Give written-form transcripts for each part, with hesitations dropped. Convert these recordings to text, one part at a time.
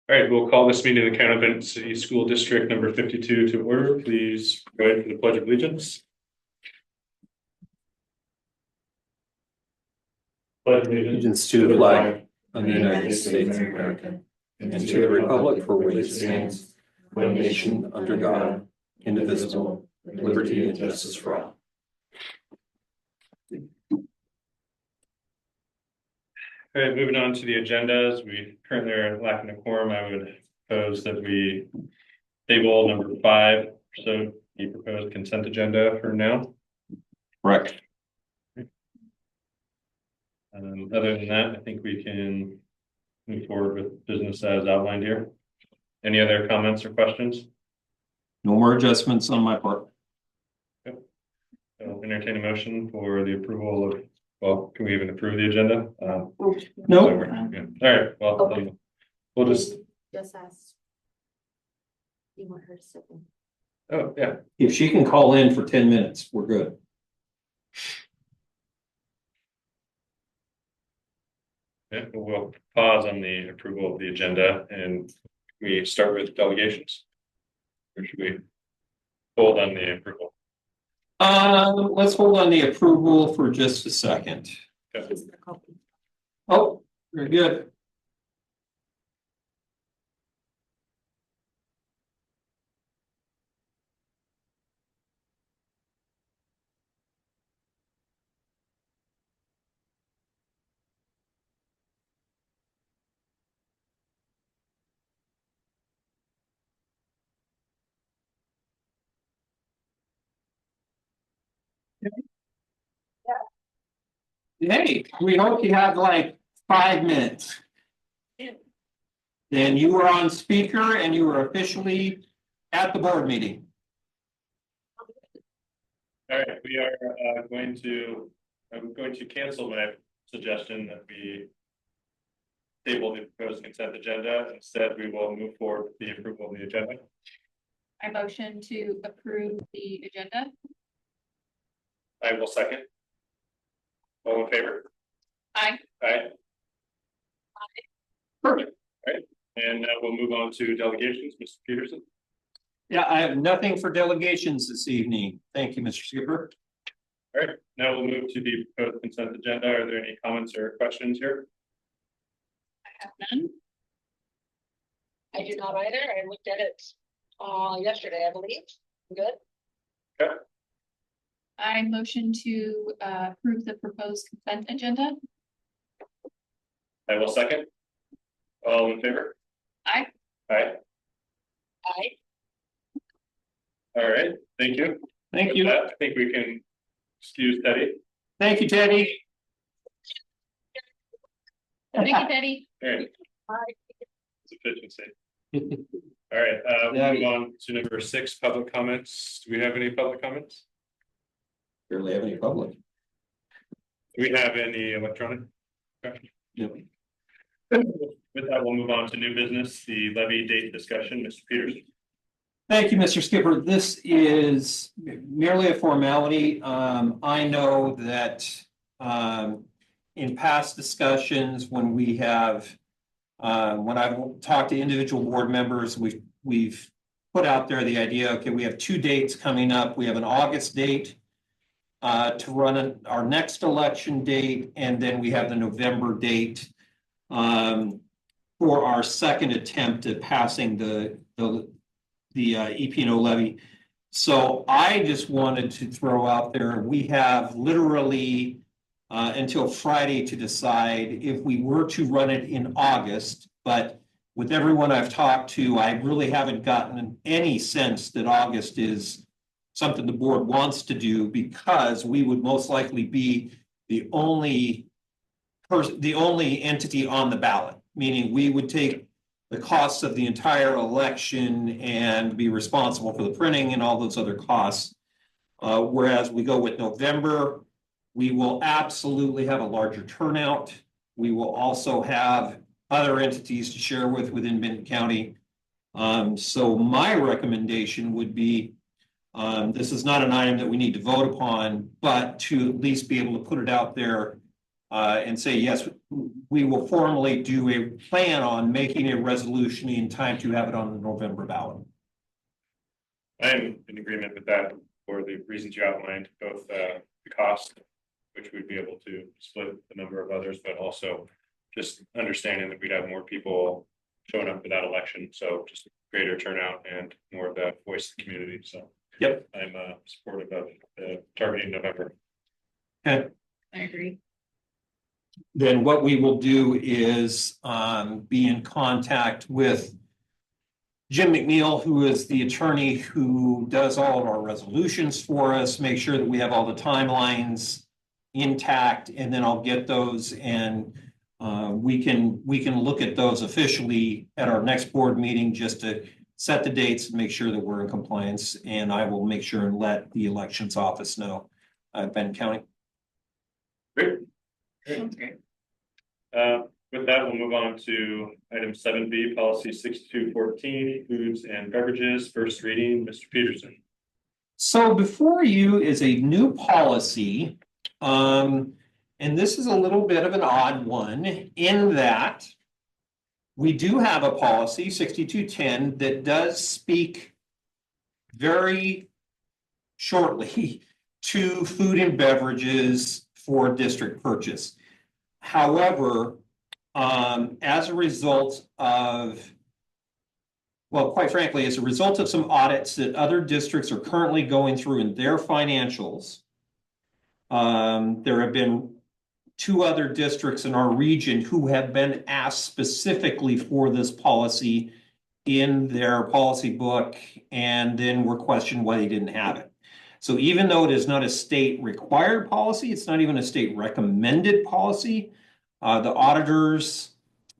All right, we'll call this meeting of the County Bend City School District number 52 to order. Please go ahead for the Pledge of Allegiance. Pledge Allegiance to the flag of the United States of America and to the republic for which it stands, one nation under God, indivisible, with liberty and justice for all. All right, moving on to the agenda. As we currently are lacking a quorum, I would propose that we table number 5, so the proposed consent agenda for now. Correct. Other than that, I think we can move forward with business as outlined here. Any other comments or questions? No more adjustments on my part. I'll entertain a motion for the approval of, well, can we even approve the agenda? No. So yeah. All right, well, Okay. we'll just, ask. You want her to sit in? oh, yeah. If she can call in for 10 minutes, we're good. Yeah, we'll pause on the approval of the agenda and we start with delegations. Or should we hold on the approval? Let's hold on the approval for just a second. Okay. Oh, very good. Hey, we hope you have like 5 minutes. Then you were on speaker and you were officially at the board meeting. All right, we are I'm going to cancel my suggestion that we table the proposed consent agenda. Instead, we will move forward with the approval of the agenda. I motion to approve the agenda. I will second. All in favor? Aye. Aye. Perfect. All right, and we'll move on to delegations. Mr. Peterson. Yeah, I have nothing for delegations this evening. Thank you, Mr. Skipper. All right, now we'll move to the proposed consent agenda. Are there any comments or questions here? I have none. I do not either. I looked at it yesterday, I believe. Good. Okay. I motion to approve the proposed consent agenda. I will second. All in favor? Aye. Aye. Aye. All right, thank you. Thank With you. that, I think we can excuse Teddy. Thank you, Teddy. Thank you, Betty. All right, Aye. sufficiency. All right, Yeah. we'll move on to number 6, public comments. Do we have any public comments? Barely have any public. Do we have any electronic? Okay. Yep. With that, we'll move on to new business, the levy date discussion. Mr. Peterson. Thank you, Mr. Skipper. This is merely a formality. I know that in past discussions, when we have when I've talked to individual board members, we've put out there the idea, okay, we have 2 dates coming up. We have an August date to run our next election date, and then we have the November date for our second attempt at passing the EP&O levy. So I just wanted to throw out there, we have literally until Friday to decide if we were to run it in August, but with everyone I've talked to, I really haven't gotten any sense that August is something the board wants to do, because we would most likely be the only entity on the ballot, meaning we would take the costs of the entire election and be responsible for the printing and all those other costs. Whereas we go with November, we will absolutely have a larger turnout. We will also have other entities to share with within Benton County. So my recommendation would be, this is not an item that we need to vote upon, but to at least be able to put it out there and say, yes, we will formally do a plan on making a resolution in time to have it on the November ballot. I am in agreement with that for the reasons you outlined, both the cost, which we'd be able to split the number of others, but also just understanding that we'd have more people showing up for that election. So just greater turnout and more of that voice of the community. So Yep. I'm supportive of targeting November. Okay. I agree. Then what we will do is be in contact with Jim McNeil, who is the attorney who does all of our resolutions for us, make sure that we have all the timelines intact, and then I'll get those and we can look at those officially at our next board meeting just to set the dates and make sure that we're in compliance. And I will make sure and let the elections office know, Benton County. Great. Sounds great. With that, we'll move on to item 7B, policy 6214, foods and beverages, first reading, Mr. Peterson. So before you is a new policy, and this is a little bit of an odd one in that we do have a policy 6210 that does speak very shortly to food and beverages for district purchase. However, as a result of, well, quite frankly, as a result of some audits that other districts are currently going through in their financials, there have been 2 other districts in our region who have been asked specifically for this policy in their policy book, and then were questioned why they didn't have it. So even though it is not a state required policy, it's not even a state recommended policy, the auditors,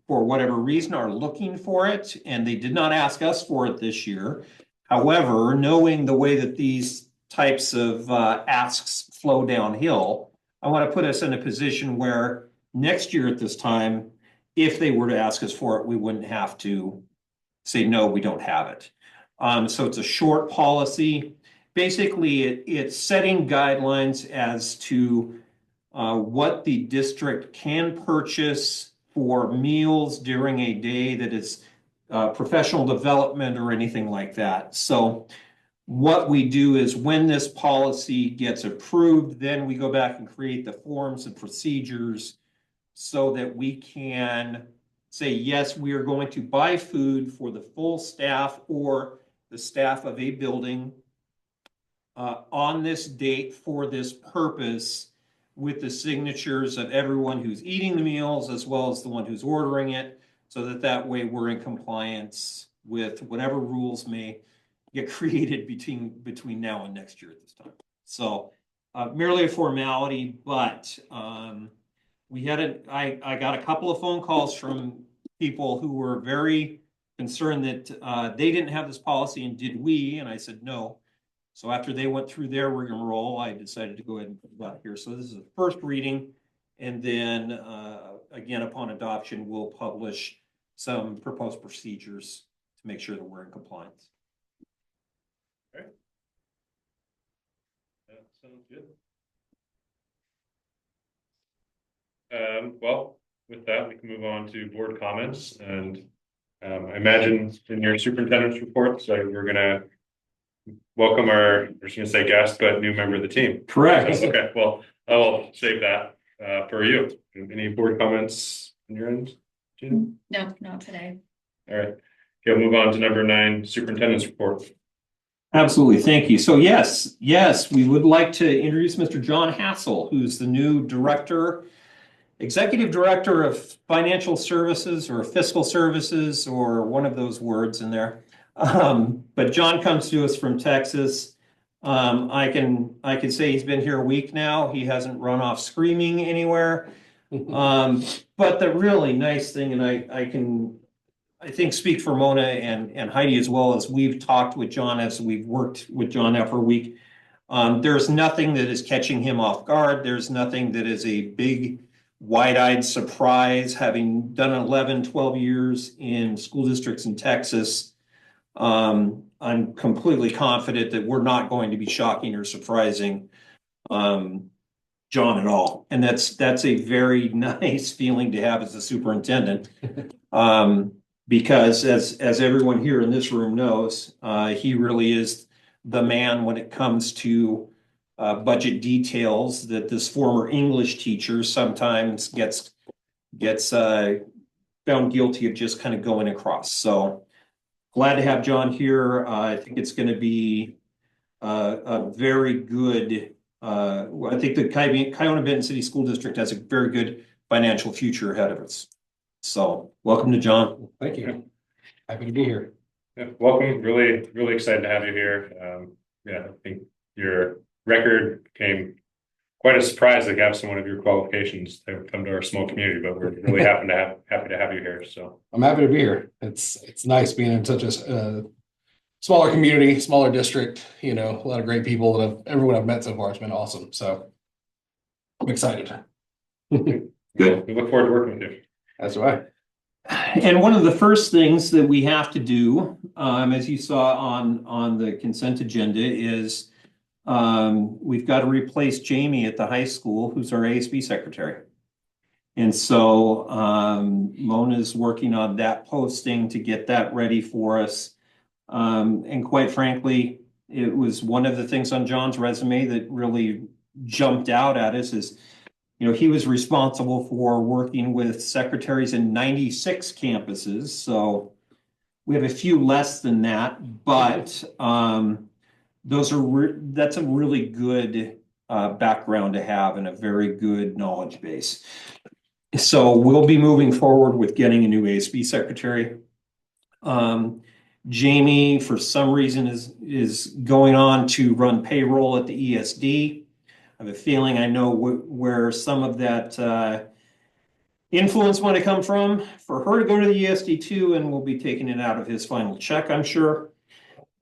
for whatever reason, are looking for it, and they did not ask us for it this year. However, knowing the way that these types of asks flow downhill, I want to put us in a position where next year at this time, if they were to ask us for it, we wouldn't have to say, no, we don't have it. So it's a short policy. Basically, it's setting guidelines as to what the district can purchase for meals during a day that is professional development or anything like that. So what we do is when this policy gets approved, then we go back and create the forms and procedures so that we can say, yes, we are going to buy food for the full staff or the staff of a building on this date for this purpose, with the signatures of everyone who's eating the meals as well as the one who's ordering it, so that way we're in compliance with whatever rules may get created between now and next year at this time. So merely a formality, but we had I got a couple of phone calls from people who were very concerned that they didn't have this policy, and did we? And I said no. So after they went through their rigmarole, I decided to go ahead and put it out here. So this is the first reading, and then again, upon adoption, we'll publish some proposed procedures to make sure that we're in compliance. Okay. That sounds good. Well, with that, we can move on to board comments, and I imagine in your superintendent's report, so we're gonna welcome our, I was gonna say guest, but new member of the team. Correct. So, okay, well, I will save that for you. Any board comments on your end, Gina? No, not today. All right, okay, we'll move on to number 9, superintendent's report. Absolutely, thank you. So yes, we would like to introduce Mr. John Hassel, who's the new executive director of financial services or fiscal services, or one of those words in there. But John comes to us from Texas. I can say he's been here a week now. He hasn't run off screaming anywhere. But the really nice thing, and I think speak for Mona and Heidi as well, as we've talked with John, as we've worked with John now for a week. There's nothing that is catching him off guard. There's nothing that is a big wide-eyed surprise, having done 11, 12 years in school districts in Texas. I'm completely confident that we're not going to be shocking or surprising John at all. And that's a very nice feeling to have as a superintendent. Because as everyone here in this room knows, he really is the man when it comes to budget details that this former English teacher sometimes gets found guilty of just kind of going across. So glad to have John here. I think it's going to be a very good. I think the Kiona-Benton City School District has a very good financial future ahead of us. So welcome to John. Thank you. Happy to be here. Yeah, welcome. Really, really excited to have you here. Yeah, I think your record came quite a surprise to have someone of your qualifications to come to our small community, but we're really happy to have you here. So I'm happy to be here. It's nice being in such a smaller community, smaller district, you know, a lot of great people that everyone I've met so far has been awesome. So I'm excited. Good. we look forward to working with you. That's right. And one of the first things that we have to do, as you saw on the consent agenda, is we've got to replace Jamie at the high school, who's our ASB secretary. And so Mona's working on that posting to get that ready for us. And quite frankly, it was one of the things on John's resume that really jumped out at us is, you know, he was responsible for working with secretaries in 96 campuses. So we have a few less than that, but that's a really good background to have and a very good knowledge base. So we'll be moving forward with getting a new ASB secretary. Jamie, for some reason, is going on to run payroll at the ESD. I have a feeling I know where some of that influence might have come from for her to go to the ESD too, and we'll be taking it out of his final check, I'm sure.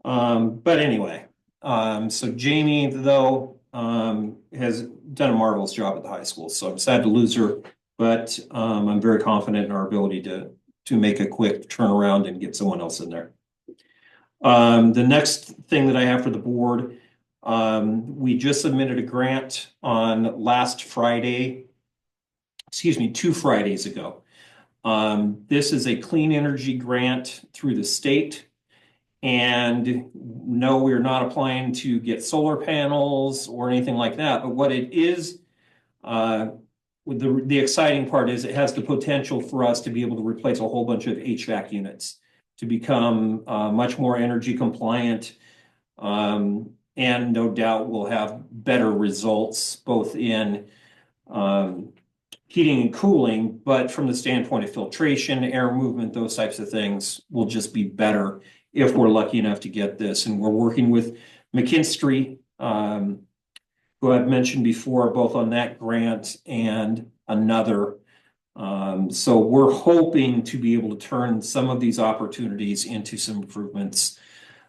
But anyway, so Jamie, though, has done a marvelous job at the high school, so I'm sad to lose her, but I'm very confident in our ability to make a quick turnaround and get someone else in there. The next thing that I have for the board, we just submitted a grant on last Friday, 2 Fridays ago. This is a clean energy grant through the state. And no, we're not applying to get solar panels or anything like that. But what it is, the exciting part is it has the potential for us to be able to replace a whole bunch of HVAC units to become much more energy compliant. And no doubt we'll have better results both in heating and cooling, but from the standpoint of filtration, air movement, those types of things will just be better if we're lucky enough to get this. And we're working with McKinstry, who I've mentioned before, both on that grant and another. So we're hoping to be able to turn some of these opportunities into some improvements.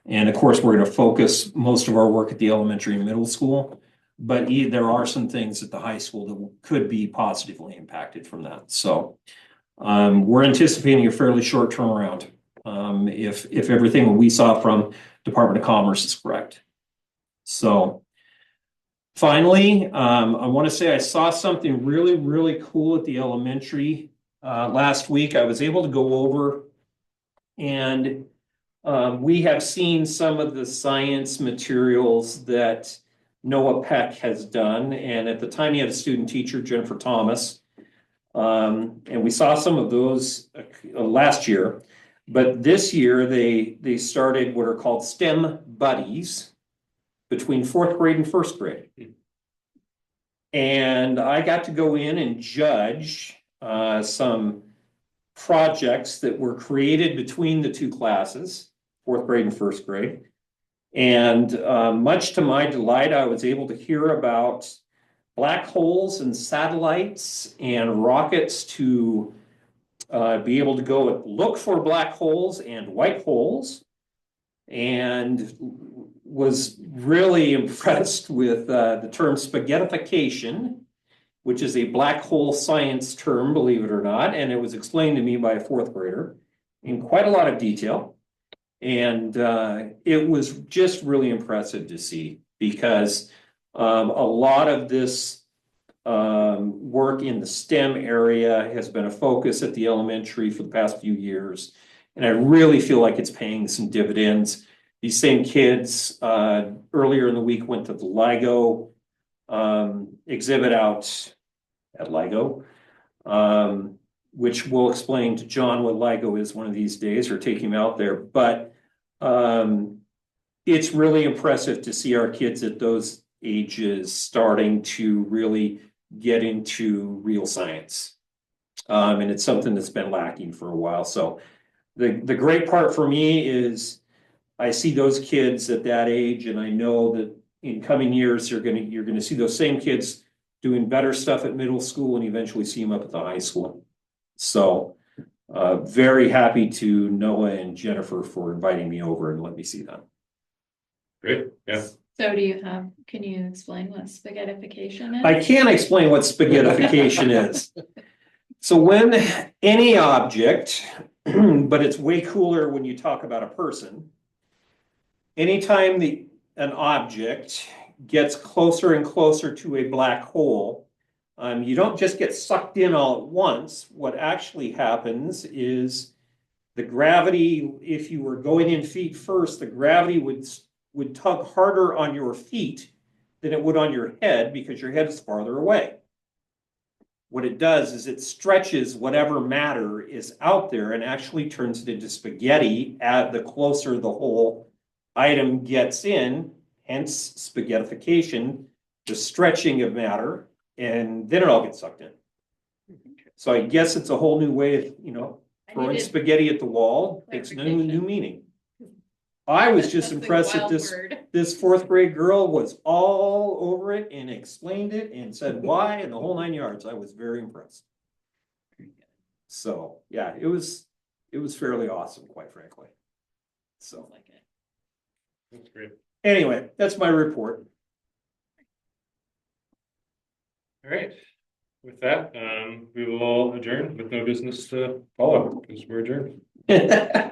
And of course, we're going to focus most of our work at the elementary and middle school, but there are some things at the high school that could be positively impacted from that. So we're anticipating a fairly short turnaround if everything we saw from Department of Commerce is correct. So finally, I want to say I saw something really, really cool at the elementary last week. I was able to go over and we have seen some of the science materials that Noah Peck has done. And at the time he had a student teacher, Jennifer Thomas. And we saw some of those last year. But this year they started what are called STEM buddies between 4th grade and 1st grade. And I got to go in and judge some projects that were created between the two classes, 4th grade and 1st grade. And much to my delight, I was able to hear about black holes and satellites and rockets to be able to go look for black holes and white holes, and was really impressed with the term spaghettification, which is a black hole science term, believe it or not. And it was explained to me by a 4th grader in quite a lot of detail. And it was just really impressive to see, because a lot of this work in the STEM area has been a focus at the elementary for the past few years. And I really feel like it's paying some dividends. These same kids, earlier in the week went to the LIGO exhibit out at LIGO, which we'll explain to John what LIGO is one of these days, or take him out there. But it's really impressive to see our kids at those ages starting to really get into real science. And it's something that's been lacking for a while. So the great part for me is I see those kids at that age, and I know that in coming years, you're gonna see those same kids doing better stuff at middle school and eventually see them up at the high school. So very happy to Noah and Jennifer for inviting me over and let me see them. Great, yeah. So can you explain what spaghettification is? I can't explain what spaghettification is. So when any object, but it's way cooler when you talk about a person. Anytime an object gets closer and closer to a black hole, you don't just get sucked in all at once. What actually happens is the gravity, if you were going in feet first, the gravity would tug harder on your feet than it would on your head because your head is farther away. What it does is it stretches whatever matter is out there and actually turns it into spaghetti the closer the whole item gets in, hence spaghettification, the stretching of matter, and then it all gets sucked in. So I guess it's a whole new way of, throwing spaghetti at the wall, takes new meaning. I was just impressed that this fourth grade girl was all over it and explained it and said why and the whole 9 yards. I was very impressed. So yeah, it was fairly awesome, quite frankly. So That's great. anyway, that's my report. All right. With that, we will adjourn with no business to follow because we're adjourned. Okay.